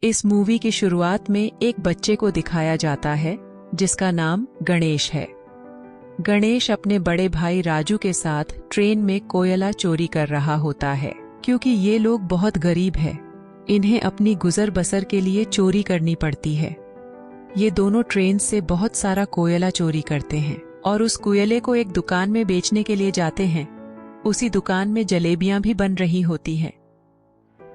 इस मूवी की शुरुआत में एक बच्चे को दिखाया जाता है जिसका नाम गणेश है। गणेश अपने बड़े भाई राजू के साथ ट्रेन में कोयला चोरी कर रहा होता है। क्योंकि ये लोग बहुत गरीब हैं, इन्हें अपनी गुजर बसर के लिए चोरी करनी पड़ती है। ये दोनों ट्रेन से बहुत सारा कोयला चोरी करते हैं और उस कोयले को एक दुकान में बेचने के लिए जाते हैं। उसी दुकान में जलेबियां भी बन रही होती हैं।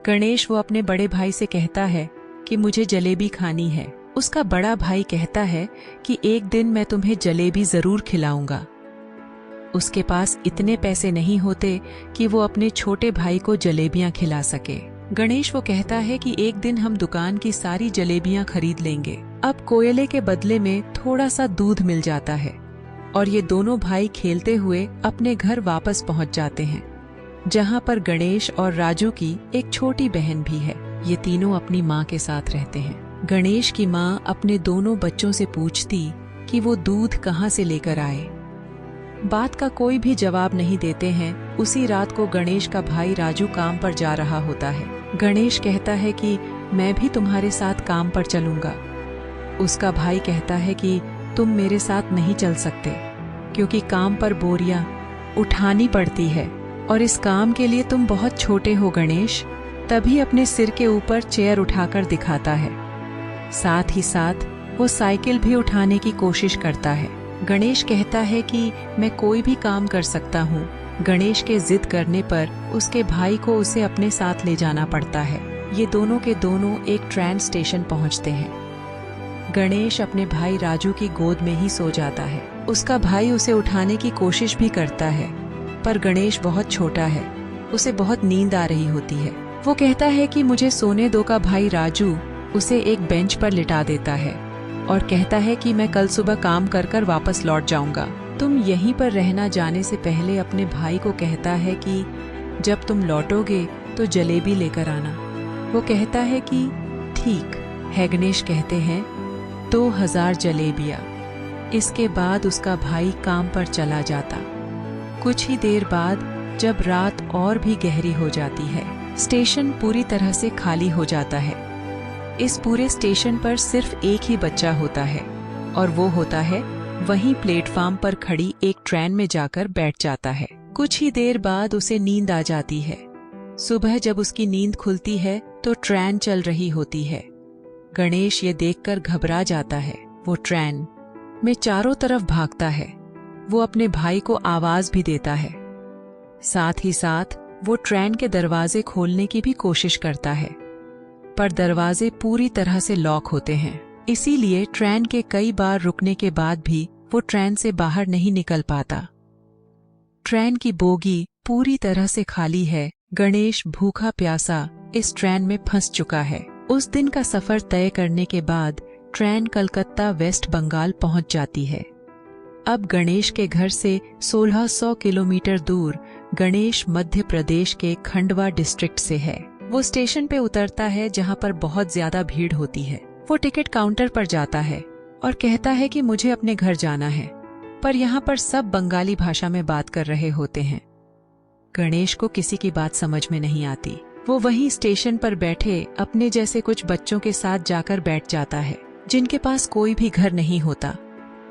गणेश वो अपने बड़े भाई से कहता है कि मुझे जलेबी खानी है। उसका बड़ा भाई कहता है कि एक दिन मैं तुम्हें जलेबी जरूर खिलाऊंगा। उसके पास इतने पैसे नहीं होते कि वो अपने छोटे भाई को जलेबियां खिला सके। गणेश वो कहता है कि एक दिन हम दुकान की सारी जलेबियां खरीद लेंगे। अब कोयले के बदले में थोड़ा सा दूध मिल जाता है और ये दोनों भाई खेलते हुए अपने घर वापस पहुंच जाते हैं, जहां पर गणेश और राजू की एक छोटी बहन भी है। ये तीनों अपनी माँ के साथ रहते हैं। गणेश की माँ अपने दोनों बच्चों से पूछती कि वो दूध कहाँ से लेकर आए। बात का कोई भी जवाब नहीं देते हैं। उसी रात को गणेश का भाई राजू काम पर जा रहा होता है। गणेश कहता है कि मैं भी तुम्हारे साथ काम पर चलूंगा। उसका भाई कहता है कि तुम मेरे साथ नहीं चल सकते, क्योंकि काम पर बोरियां उठानी पड़ती है और इस काम के लिए तुम बहुत छोटे हो। गणेश तभी अपने सिर के ऊपर चेयर उठाकर दिखाता है। साथ ही साथ वो साइकिल भी उठाने की कोशिश करता है। गणेश कहता है कि मैं कोई भी काम कर सकता हूँ। गणेश के जिद करने पर उसके भाई को उसे अपने साथ ले जाना पड़ता है। ये दोनों के दोनों एक ट्रेन स्टेशन पहुँचते हैं। गणेश अपने भाई राजू की गोद में ही सो जाता है। उसका भाई उसे उठाने की कोशिश भी करता है, पर गणेश बहुत छोटा है, उसे बहुत नींद आ रही होती है। वो कहता है कि मुझे सोने दो। का भाई राजू उसे एक बेंच पर लिटा देता है और कहता है कि मैं कल सुबह काम कर कर वापस लौट जाऊंगा। तुम यहीं पर रहना। जाने से पहले अपने भाई को कहता है कि जब तुम लौटोगे तो जलेबी लेकर आना। वो कहता है कि ठीक है। गणेश कहते हैं 2000 जलेबियां। इसके बाद उसका भाई काम पर चला जाता। कुछ ही देर बाद जब रात और भी गहरी हो जाती है, स्टेशन पूरी तरह से खाली हो जाता है। इस पूरे स्टेशन पर सिर्फ एक ही बच्चा होता है और वो होता है वहीं प्लेटफार्म पर खड़ी एक ट्रेन में जाकर बैठ जाता है। कुछ ही देर बाद उसे नींद आ जाती है। सुबह जब उसकी नींद खुलती है तो ट्रेन चल रही होती है। गणेश ये देखकर घबरा जाता है। वो ट्रेन में चारों तरफ भागता है। वो अपने भाई को आवाज भी देता है। साथ ही साथ वो ट्रेन के दरवाजे खोलने की भी कोशिश करता है, पर दरवाजे पूरी तरह से लॉक होते हैं। इसीलिए ट्रेन के कई बार रुकने के बाद भी वो ट्रेन से बाहर नहीं निकल पाता। ट्रेन की बोगी पूरी तरह से खाली है। गणेश भूखा प्यासा इस ट्रेन में फंस चुका है। उस दिन का सफर तय करने के बाद ट्रेन कलकत्ता वेस्ट बंगाल पहुंच जाती है। अब गणेश के घर से 1600 किलोमीटर दूर गणेश मध्य प्रदेश के खंडवा डिस्ट्रिक्ट से है। वो स्टेशन पे उतरता है जहां पर बहुत ज्यादा भीड़ होती है। वो टिकट काउंटर पर जाता है और कहता है कि मुझे अपने घर जाना है, पर यहाँ पर सब बंगाली भाषा में बात कर रहे होते हैं। गणेश को किसी की बात समझ में नहीं आती। वो वहीं स्टेशन पर बैठे अपने जैसे कुछ बच्चों के साथ जाकर बैठ जाता है, जिनके पास कोई भी घर नहीं होता।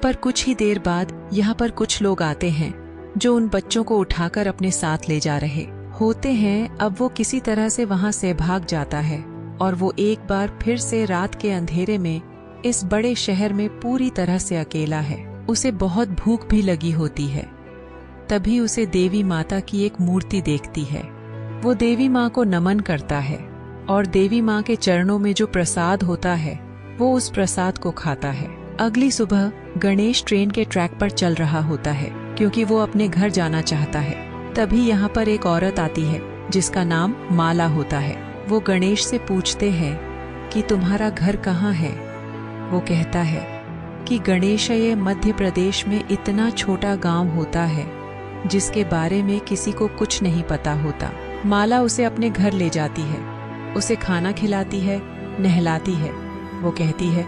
पर कुछ ही देर बाद यहाँ पर कुछ लोग आते हैं जो उन बच्चों को उठाकर अपने साथ ले जा रहे होते हैं। अब वो किसी तरह से वहाँ से भाग जाता है और वो एक बार फिर से रात के अंधेरे में इस बड़े शहर में पूरी तरह से अकेला है। उसे बहुत भूख भी लगी होती है। तभी उसे देवी माता की एक मूर्ति देखती है। वो देवी माँ को नमन करता है और देवी माँ के चरणों में जो प्रसाद होता है वो उस प्रसाद को खाता है। अगली सुबह गणेश ट्रेन के ट्रैक पर चल रहा होता है क्योंकि वो अपने घर जाना चाहता है। तभी यहाँ पर एक औरत आती है जिसका नाम माला होता है। वो गणेश से पूछते हैं कि तुम्हारा घर कहाँ है। वो कहता है कि गणेश, ये मध्य प्रदेश में इतना छोटा गांव होता है जिसके बारे में किसी को कुछ नहीं पता होता। माला उसे अपने घर ले जाती है, उसे खाना खिलाती है, नहलाती है। वो कहती है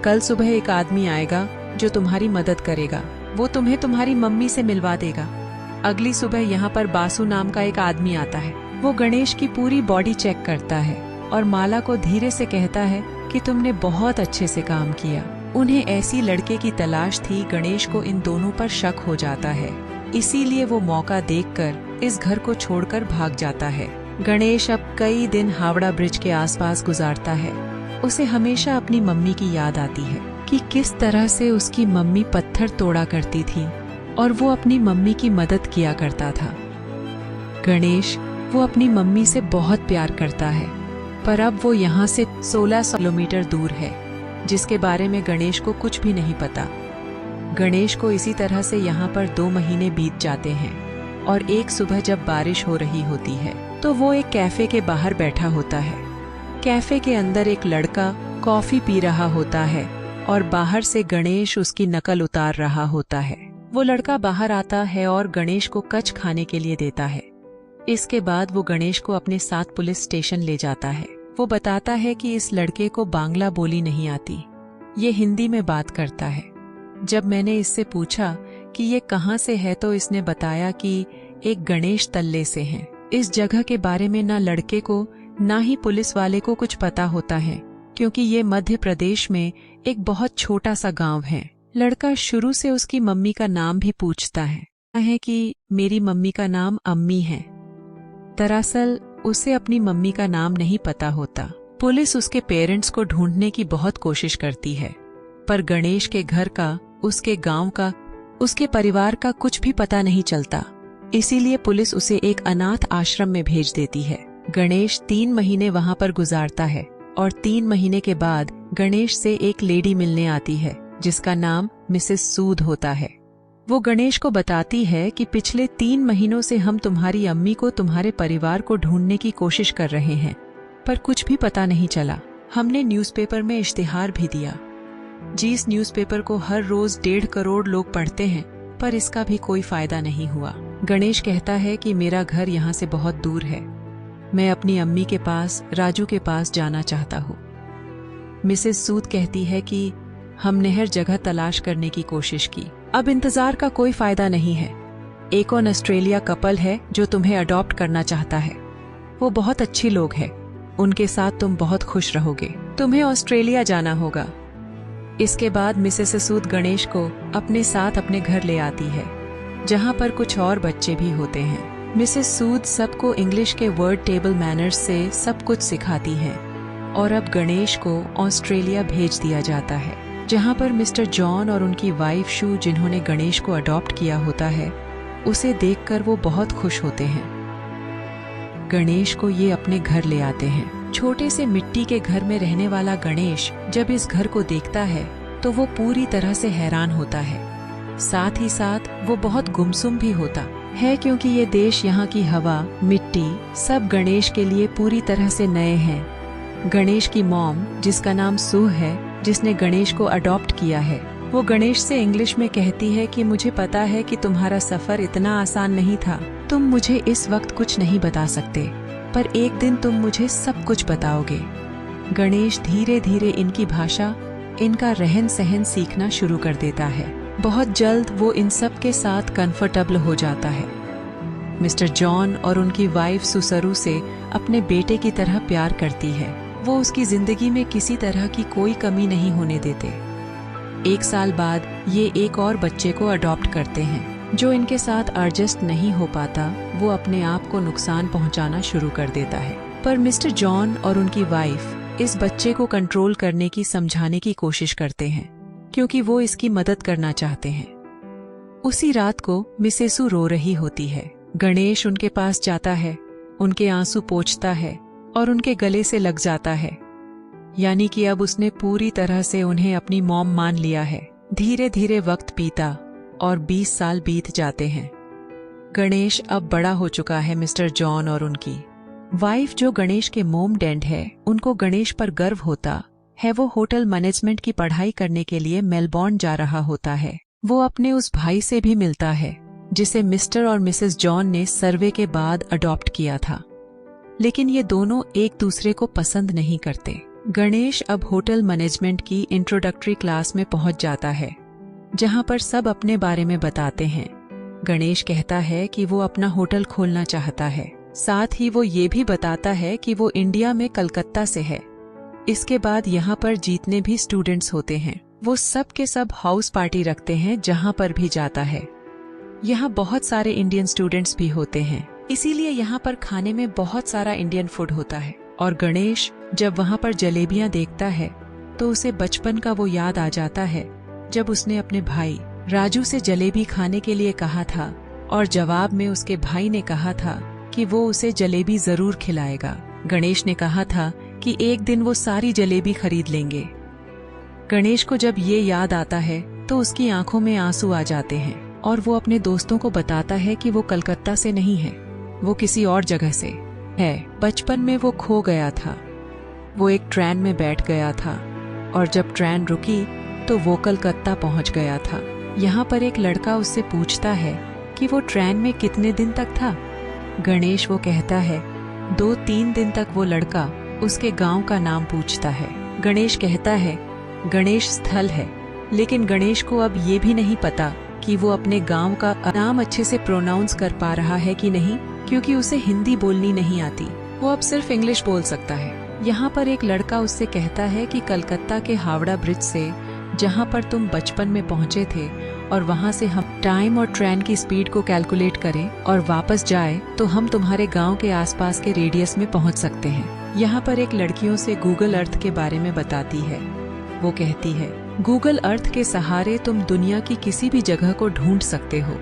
कल सुबह एक आदमी आएगा जो तुम्हारी मदद करेगा। वो तुम्हें तुम्हारी मम्मी से मिलवा देगा। अगली सुबह यहाँ पर बासु नाम का एक आदमी आता है। वो गणेश की पूरी बॉडी चेक करता है और माला को धीरे से कहता है कि तुमने बहुत अच्छे से काम किया। उन्हें ऐसी लड़के की तलाश थी। गणेश को इन दोनों पर शक हो जाता है, इसीलिए वो मौका देखकर इस घर को छोड़कर भाग जाता है। गणेश अब कई दिन हावड़ा ब्रिज के आसपास गुजारता है। उसे हमेशा अपनी मम्मी की याद आती है कि किस तरह से उसकी मम्मी पत्थर तोड़ा करती थी और वो अपनी मम्मी की मदद किया करता था। गणेश वो अपनी मम्मी से बहुत प्यार करता है, पर अब वो यहाँ से 1600 किलोमीटर दूर है, जिसके बारे में गणेश को कुछ भी नहीं पता। गणेश को इसी तरह से यहाँ पर 2 महीने बीत जाते हैं और एक सुबह जब बारिश हो रही होती है तो वो एक कैफे के बाहर बैठा होता है। कैफे के अंदर एक लड़का कॉफी पी रहा होता है और बाहर से गणेश उसकी नकल उतार रहा होता है। वो लड़का बाहर आता है और गणेश को कच खाने के लिए देता है। इसके बाद वो गणेश को अपने साथ पुलिस स्टेशन ले जाता है। वो बताता है कि इस लड़के को बांग्ला बोली नहीं आती, ये हिंदी में बात करता है। जब मैंने इससे पूछा कि ये कहाँ से है तो इसने बताया कि एक गणेश तल्ले से हैं। इस जगह के बारे में ना लड़के को ना ही पुलिस वाले को कुछ पता होता है, क्योंकि ये मध्य प्रदेश में एक बहुत छोटा सा गांव है। लड़का शुरू से उसकी मम्मी का नाम भी पूछता है कि मेरी मम्मी का नाम अम्मी है। दरअसल उसे अपनी मम्मी का नाम नहीं पता होता। पुलिस उसके पेरेंट्स को ढूंढने की बहुत कोशिश करती है, पर गणेश के घर का, उसके गांव का, उसके परिवार का कुछ भी पता नहीं चलता। इसीलिए पुलिस उसे एक अनाथ आश्रम में भेज देती है। गणेश 3 महीने वहां पर गुजारता है और 3 महीने के बाद गणेश से एक लेडी मिलने आती है जिसका नाम मिसेस सूद होता है। वो गणेश को बताती है कि पिछले 3 महीनों से हम तुम्हारी अम्मी को, तुम्हारे परिवार को ढूंढने की कोशिश कर रहे हैं, पर कुछ भी पता नहीं चला। हमने न्यूज़पेपर में इश्तिहार भी दिया। जिस न्यूज़पेपर को हर रोज 1.5 करोड़ लोग पढ़ते हैं, पर इसका भी कोई फायदा नहीं हुआ। गणेश कहता है कि मेरा घर यहाँ से बहुत दूर है, मैं अपनी अम्मी के पास, राजू के पास जाना चाहता हूँ। मिसेस सूद कहती है कि हमने हर जगह तलाश करने की कोशिश की, अब इंतजार का कोई फायदा नहीं है। एक और ऑस्ट्रेलिया कपल है जो तुम्हें अडॉप्ट करना चाहता है। वो बहुत अच्छी लोग हैं, उनके साथ तुम बहुत खुश रहोगे। तुम्हें ऑस्ट्रेलिया जाना होगा। इसके बाद मिसेस सूद गणेश को अपने साथ अपने घर ले आती है, जहाँ पर कुछ और बच्चे भी होते हैं। मिसेस सूद सबको इंग्लिश के वर्ड टेबल मैनर्स से सब कुछ सिखाती हैं और अब गणेश को ऑस्ट्रेलिया भेज दिया जाता है, जहाँ पर मिस्टर जॉन और उनकी वाइफ शू, जिन्होंने गणेश को अडॉप्ट किया होता है, उसे देखकर वो बहुत खुश होते हैं। गणेश को ये अपने घर ले आते हैं। छोटे से मिट्टी के घर में रहने वाला गणेश जब इस घर को देखता है तो वो पूरी तरह से हैरान होता है। साथ ही साथ वो बहुत गुमसुम भी होता है, क्योंकि ये देश, यहाँ की हवा, मिट्टी सब गणेश के लिए पूरी तरह से नए हैं। गणेश की मॉम, जिसका नाम सू है, जिसने गणेश को अडॉप्ट किया है, वो गणेश से इंग्लिश में कहती है कि मुझे पता है कि तुम्हारा सफर इतना आसान नहीं था, तुम मुझे इस वक्त कुछ नहीं बता सकते, पर एक दिन तुम मुझे सब कुछ बताओगे। गणेश धीरे धीरे इनकी भाषा, इनका रहन सहन सीखना शुरू कर देता है। बहुत जल्द वो इन सब के साथ कंफर्टेबल हो जाता है। मिस्टर जॉन और उनकी वाइफ सुसरू से अपने बेटे की तरह प्यार करती है। वो उसकी जिंदगी में किसी तरह की कोई कमी नहीं होने देते। 1 साल बाद ये एक और बच्चे को अडॉप्ट करते हैं। जो इनके साथ एडजस्ट नहीं हो पाता, वो अपने आप को नुकसान पहुंचाना शुरू कर देता है। पर मिस्टर जॉन और उनकी वाइफ इस बच्चे को कंट्रोल करने की, समझाने की कोशिश करते हैं, क्योंकि वो इसकी मदद करना चाहते हैं। उसी रात को मिसेसू रो रही होती है। गणेश उनके पास जाता है, उनके आंसू पोंछता है और उनके गले से लग जाता है। यानी कि अब उसने पूरी तरह से उन्हें अपनी मॉम मान लिया है। धीरे धीरे वक्त बीता और 20 साल बीत जाते हैं। गणेश अब बड़ा हो चुका है। मिस्टर जॉन और उनकी वाइफ, जो गणेश के मोम डैड है, उनको गणेश पर गर्व होता है। वो होटल मैनेजमेंट की पढ़ाई करने के लिए मेलबॉर्न जा रहा होता है। वो अपने उस भाई से भी मिलता है जिसे मिस्टर और मिसेस जॉन ने सर्वे के बाद अडॉप्ट किया था, लेकिन ये दोनों एक दूसरे को पसंद नहीं करते। गणेश अब होटल मैनेजमेंट की इंट्रोडक्टरी क्लास में पहुंच जाता है, जहां पर सब अपने बारे में बताते हैं। गणेश कहता है कि वो अपना होटल खोलना चाहता है, साथ ही वो ये भी बताता है कि वो इंडिया में कलकत्ता से है। इसके बाद यहाँ पर जितने भी स्टूडेंट्स होते हैं वो सब के सब हाउस पार्टी रखते हैं जहाँ पर भी जाता है। यहाँ बहुत सारे इंडियन स्टूडेंट्स भी होते हैं, इसीलिए यहाँ पर खाने में बहुत सारा इंडियन फूड होता है। और गणेश जब वहाँ पर जलेबियाँ देखता है तो उसे बचपन का वो याद आ जाता है जब उसने अपने भाई राजू से जलेबी खाने के लिए कहा था और जवाब में उसके भाई ने कहा था कि वो उसे जलेबी जरूर खिलाएगा। गणेश ने कहा था कि एक दिन वो सारी जलेबी खरीद लेंगे। गणेश को जब ये याद आता है तो उसकी आंखों में आंसू आ जाते हैं और वो अपने दोस्तों को बताता है कि वो कलकत्ता से नहीं है, वो किसी और जगह से है। बचपन में वो खो गया था। वो एक ट्रेन में बैठ गया था और जब ट्रेन रुकी तो वो कलकत्ता पहुंच गया था। यहाँ पर एक लड़का उससे पूछता है कि वो ट्रेन में कितने दिन तक था। गणेश वो कहता है 2-3 दिन तक। वो लड़का उसके गांव का नाम पूछता है। गणेश कहता है गणेश स्थल है, लेकिन गणेश को अब ये भी नहीं पता कि वो अपने गांव का नाम अच्छे से प्रोनाउंस कर पा रहा है कि नहीं, क्योंकि उसे हिंदी बोलनी नहीं आती। वो अब सिर्फ इंग्लिश बोल सकता है। यहाँ पर एक लड़का उससे कहता है कि कलकत्ता के हावड़ा ब्रिज से जहाँ पर तुम बचपन में पहुँचे थे और वहाँ से हम टाइम और ट्रेन की स्पीड को कैलकुलेट करें और वापस जाए तो हम तुम्हारे गांव के आसपास के रेडियस में पहुँच सकते हैं। यहाँ पर एक लड़कियों से गूगल अर्थ के बारे में बताती है। वो कहती है गूगल अर्थ के सहारे तुम दुनिया की किसी भी जगह को ढूंढ सकते हो।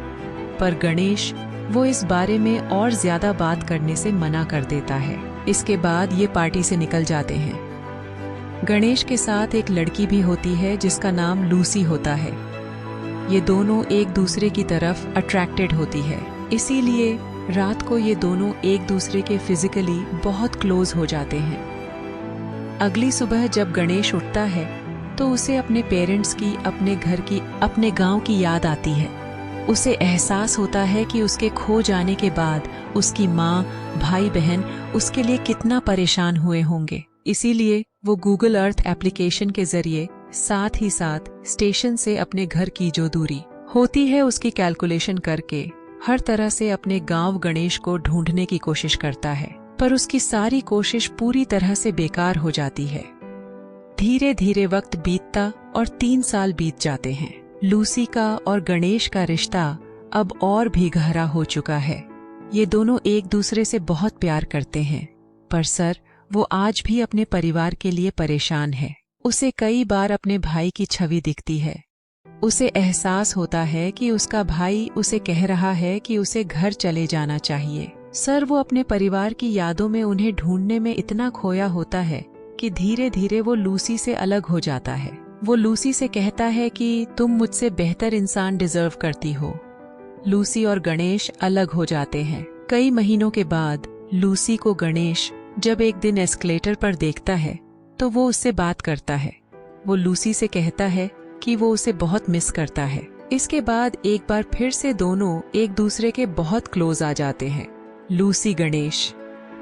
पर गणेश वो इस बारे में और ज्यादा बात करने से मना कर देता है। इसके बाद ये पार्टी से निकल जाते हैं। गणेश के साथ एक लड़की भी होती है जिसका नाम लूसी होता है। ये दोनों एक दूसरे की तरफ अट्रैक्टेड होती है, इसीलिए रात को ये दोनों एक दूसरे के फिजिकली बहुत क्लोज हो जाते हैं। अगली सुबह जब गणेश उठता है तो उसे अपने पेरेंट्स की, अपने घर की, अपने गांव की याद आती है। उसे एहसास होता है कि उसके खो जाने के बाद उसकी माँ, भाई बहन उसके लिए कितना परेशान हुए होंगे। इसीलिए वो गूगल अर्थ एप्लीकेशन के जरिए साथ ही साथ स्टेशन से अपने घर की जो दूरी होती है उसकी कैलकुलेशन करके हर तरह से अपने गांव गणेश को ढूंढने की कोशिश करता है, पर उसकी सारी कोशिश पूरी तरह से बेकार हो जाती है। धीरे धीरे वक्त बीतता और 3 साल बीत जाते हैं। लूसी का और गणेश का रिश्ता अब और भी गहरा हो चुका है। ये दोनों एक दूसरे से बहुत प्यार करते हैं, पर सर वो आज भी अपने परिवार के लिए परेशान है। उसे कई बार अपने भाई की छवि दिखती है। उसे एहसास होता है कि उसका भाई उसे कह रहा है कि उसे घर चले जाना चाहिए। सर वो अपने परिवार की यादों में उन्हें ढूंढने में इतना खोया होता है कि धीरे धीरे वो लूसी से अलग हो जाता है। वो लूसी से कहता है कि तुम मुझसे बेहतर इंसान डिजर्व करती हो। लूसी और गणेश अलग हो जाते हैं। कई महीनों के बाद लूसी को गणेश जब एक दिन एस्केलेटर पर देखता है तो वो उससे बात करता है। वो लूसी से कहता है कि वो उसे बहुत मिस करता है। इसके बाद एक बार फिर से दोनों एक दूसरे के बहुत क्लोज आ जाते हैं। लूसी गणेश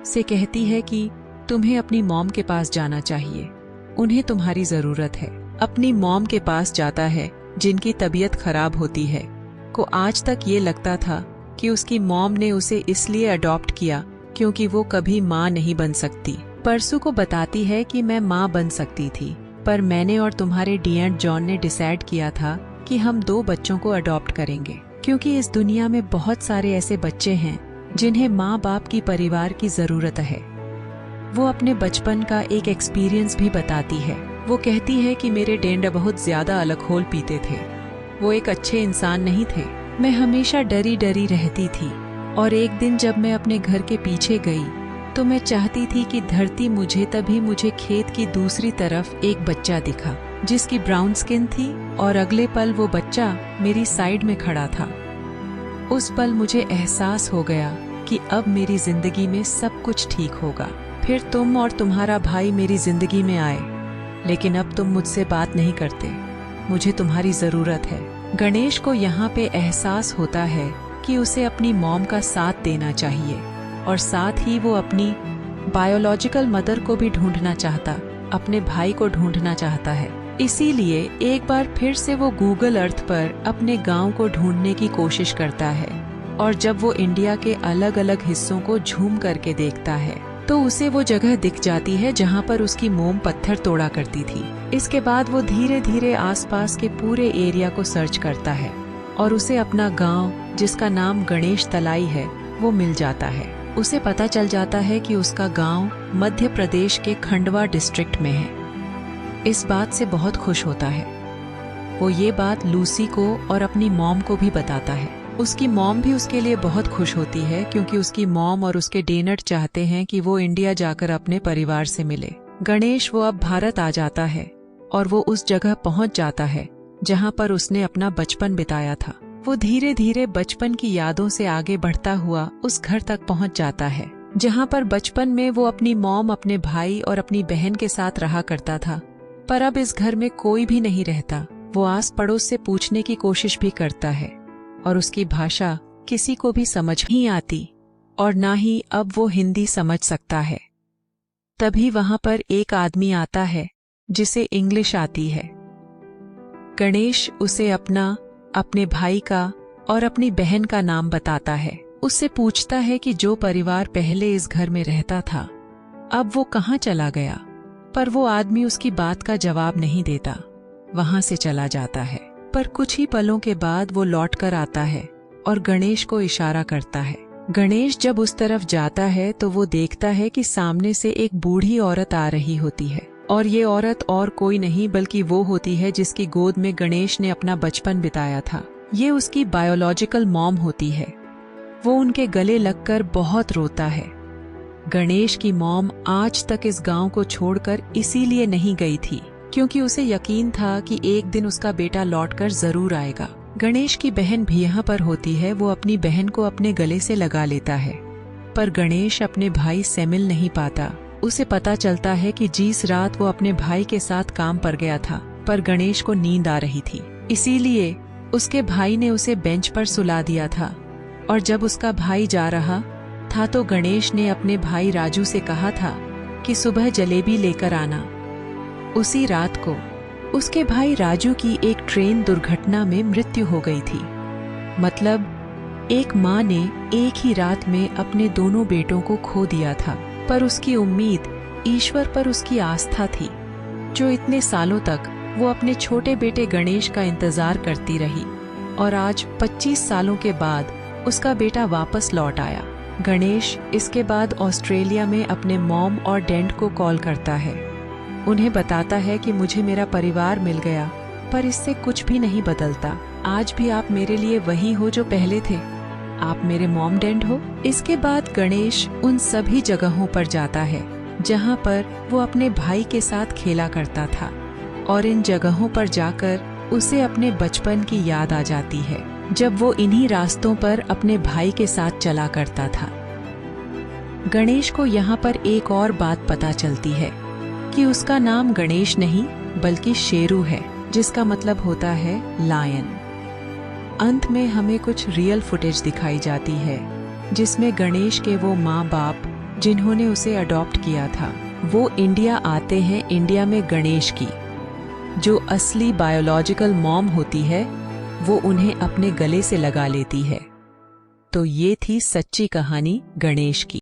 से कहती है कि तुम्हें अपनी मॉम के पास जाना चाहिए, उन्हें तुम्हारी जरूरत है। अपनी मॉम के पास जाता है जिनकी तबीयत खराब होती है। को आज तक ये लगता था कि उसकी मॉम ने उसे इसलिए अडॉप्ट किया क्योंकि वो कभी माँ नहीं बन सकती। परसू को बताती है कि मैं माँ बन सकती थी, पर मैंने और तुम्हारे डी एंड जॉन ने डिसाइड किया था कि हम 2 बच्चों को अडॉप्ट करेंगे, क्योंकि इस दुनिया में बहुत सारे ऐसे बच्चे हैं जिन्हें माँ बाप की परिवार की जरूरत है। वो अपने बचपन का एक एक्सपीरियंस भी बताती है। वो कहती है कि मेरे डैड बहुत ज्यादा अल्कोहल पीते थे। वो एक अच्छे इंसान नहीं थे। मैं हमेशा डरी डरी रहती थी और एक दिन जब मैं अपने घर के पीछे गई तो मैं चाहती थी कि धरती मुझे, तभी मुझे खेत की दूसरी तरफ एक बच्चा दिखा जिसकी ब्राउन स्किन थी और अगले पल वो बच्चा मेरी साइड में खड़ा था। उस पल मुझे एहसास हो गया कि अब मेरी जिंदगी में सब कुछ ठीक होगा। फिर तुम और तुम्हारा भाई मेरी जिंदगी में आए, लेकिन अब तुम मुझसे बात नहीं करते। मुझे तुम्हारी जरूरत है। गणेश को यहाँ पे एहसास होता है कि उसे अपनी मॉम का साथ देना चाहिए और साथ ही वो अपनी बायोलॉजिकल मदर को भी ढूंढना चाहता, अपने भाई को ढूंढना चाहता है। इसीलिए एक बार फिर से वो गूगल अर्थ पर अपने गांव को ढूंढने की कोशिश करता है। और जब वो इंडिया के अलग अलग हिस्सों को झूम करके देखता है तो उसे वो जगह दिख जाती है जहाँ पर उसकी मोम पत्थर तोड़ा करती थी। इसके बाद वो धीरे धीरे आसपास के पूरे एरिया को सर्च करता है और उसे अपना गांव, जिसका नाम गणेश तलाई है, वो मिल जाता है। उसे पता चल जाता है कि उसका गांव मध्य प्रदेश के खंडवा डिस्ट्रिक्ट में है। इस बात से बहुत खुश होता है। वो ये बात लूसी को और अपनी मॉम को भी बताता है। उसकी मॉम भी उसके लिए बहुत खुश होती है क्योंकि उसकी मॉम और उसके डेनट चाहते हैं कि वो इंडिया जाकर अपने परिवार से मिले। गणेश वो अब भारत आ जाता है और वो उस जगह पहुंच जाता है जहां पर उसने अपना बचपन बिताया था। वो धीरे धीरे बचपन की यादों से आगे बढ़ता हुआ उस घर तक पहुंच जाता है जहां पर बचपन में वो अपनी मॉम, अपने भाई और अपनी बहन के साथ रहा करता था। पर अब इस घर में कोई भी नहीं रहता। वो आस पड़ोस से पूछने की कोशिश भी करता है और उसकी भाषा किसी को भी समझ नहीं आती और ना ही अब वो हिंदी समझ सकता है। तभी वहां पर एक आदमी आता है जिसे इंग्लिश आती है। गणेश उसे अपने भाई का और अपनी बहन का नाम बताता है। उससे पूछता है कि जो परिवार पहले इस घर में रहता था अब वो कहाँ चला गया। पर वो आदमी उसकी बात का जवाब नहीं देता, वहां से चला जाता है। पर कुछ ही पलों के बाद वो लौट कर आता है और गणेश को इशारा करता है। गणेश जब उस तरफ जाता है तो वो देखता है कि सामने से एक बूढ़ी औरत आ रही होती है और ये औरत और कोई नहीं बल्कि वो होती है जिसकी गोद में गणेश ने अपना बचपन बिताया था। ये उसकी बायोलॉजिकल मॉम होती है। वो उनके गले लगकर बहुत रोता है। गणेश की मॉम आज तक इस गांव को छोड़कर इसीलिए नहीं गई थी क्योंकि उसे यकीन था कि एक दिन उसका बेटा लौटकर जरूर आएगा। गणेश की बहन भी यहाँ पर होती है। वो अपनी बहन को अपने गले से लगा लेता है पर गणेश अपने भाई से मिल नहीं पाता। उसे पता चलता है कि जिस रात वो अपने भाई के साथ काम पर गया था पर गणेश को नींद आ रही थी, इसीलिए उसके भाई ने उसे बेंच पर सुला दिया था। और जब उसका भाई जा रहा था तो गणेश ने अपने भाई राजू से कहा था कि सुबह जलेबी लेकर आना। उसी रात को उसके भाई राजू की एक ट्रेन दुर्घटना में मृत्यु हो गई थी। मतलब एक माँ ने एक ही रात में अपने दोनों बेटों को खो दिया था। पर उसकी उम्मीद, ईश्वर पर उसकी आस्था थी जो इतने सालों तक वो अपने छोटे बेटे गणेश का इंतजार करती रही। और आज 25 सालों के बाद उसका बेटा वापस लौट आया। गणेश इसके बाद ऑस्ट्रेलिया में अपने मॉम और डैड को कॉल करता है। उन्हें बताता है कि मुझे मेरा परिवार मिल गया पर इससे कुछ भी नहीं बदलता। आज भी आप मेरे लिए वही हो जो पहले थे। आप मेरे मॉम डैड हो। इसके बाद गणेश उन सभी जगहों पर जाता है जहां पर वो अपने भाई के साथ खेला करता था और इन जगहों पर जाकर उसे अपने बचपन की याद आ जाती है जब वो इन्हीं रास्तों पर अपने भाई के साथ चला करता था। गणेश को यहाँ पर एक और बात पता चलती है कि उसका नाम गणेश नहीं बल्कि शेरू है, जिसका मतलब होता है लायन। अंत में हमें कुछ रियल फुटेज दिखाई जाती है जिसमें गणेश के वो माँ बाप जिन्होंने उसे अडॉप्ट किया था वो इंडिया आते हैं। इंडिया में गणेश की जो असली बायोलॉजिकल मॉम होती है वो उन्हें अपने गले से लगा लेती है। तो ये थी सच्ची कहानी गणेश की।